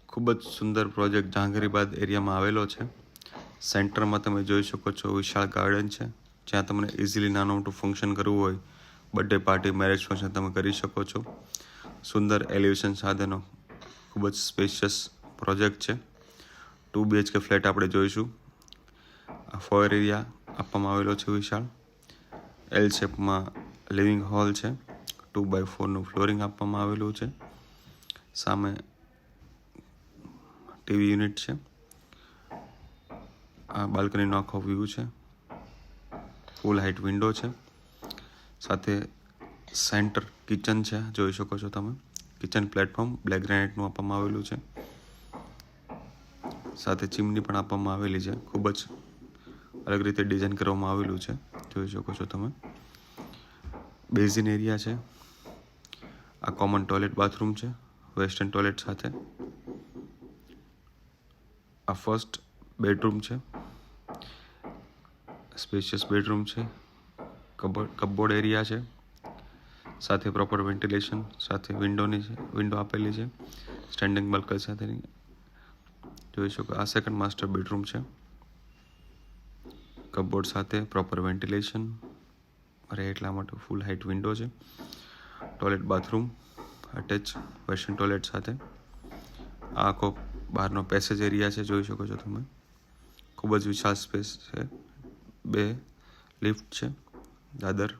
ખૂબ જ સુંદર પ્રોજેક્ટ જહાંગીરાબાદ એરિયામાં આવેલો છે. સેન્ટરમાં તમે જોઈ શકો છો વિશાળ ગાર્ડન છે, જ્યાં તમને ઇઝીલી નાનું મોટું ફંક્શન કરવું હોય, બર્થડે પાર્ટી, મેરેજ ફંક્શન તમે કરી શકો છો. સુંદર એલિવેશન સાથેનો ખૂબ જ સ્પેશિયસ પ્રોજેક્ટ છે. 2 BHK ફ્લેટ આપણે જોઈશું. આ ફોયર એરિયા આપવામાં આવેલો છે વિશાળ. એલ શેપમાં લિવિંગ હોલ છે. 2x4નું ફ્લોરિંગ આપવામાં આવેલું છે. સામે ટીવી યુનિટ છે. આ બાલ્કનીનો આખો વ્યૂ છે. ફૂલ હાઇટ વિન્ડો છે. સાથે સેન્ટર કિચન છે, જોઈ શકો છો તમે. કિચન પ્લેટફોર્મ બ્લેક ગ્રેનાઇટનું આપવામાં આવેલું છે. સાથે ચીમની પણ આપવામાં આવેલી છે. ખૂબ જ અલગ રીતે ડિઝાઇન કરવામાં આવેલું છે, જોઈ શકો છો તમે. બેઝિન એરિયા છે. આ કોમન ટોયલેટ બાથરૂમ છે, વેસ્ટર્ન ટોયલેટ સાથે. આ ફર્સ્ટ બેડરૂમ છે, સ્પેશિયસ બેડરૂમ છે. કપબોર્ડ એરિયા છે, સાથે પ્રોપર વેન્ટિલેશન સાથે વિન્ડો આપેલી છે, સ્ટેન્ડિંગ બાલ્કની સાથેની. જોઈ શકો આ સેકન્ડ માસ્ટર બેડરૂમ છે. કપબોર્ડ સાથે પ્રોપર વેન્ટિલેશન રહે એટલા માટે ફૂલ હાઇટ વિન્ડો છે. Toilet bathroom attach western toilet સાથે. આ આખો બહારનો પેસેજ એરિયા છે, જોઈ શકો છો તમે. ખૂબ જ વિશાળ સ્પેસ છે. 2 લિફ્ટ છે, દાદર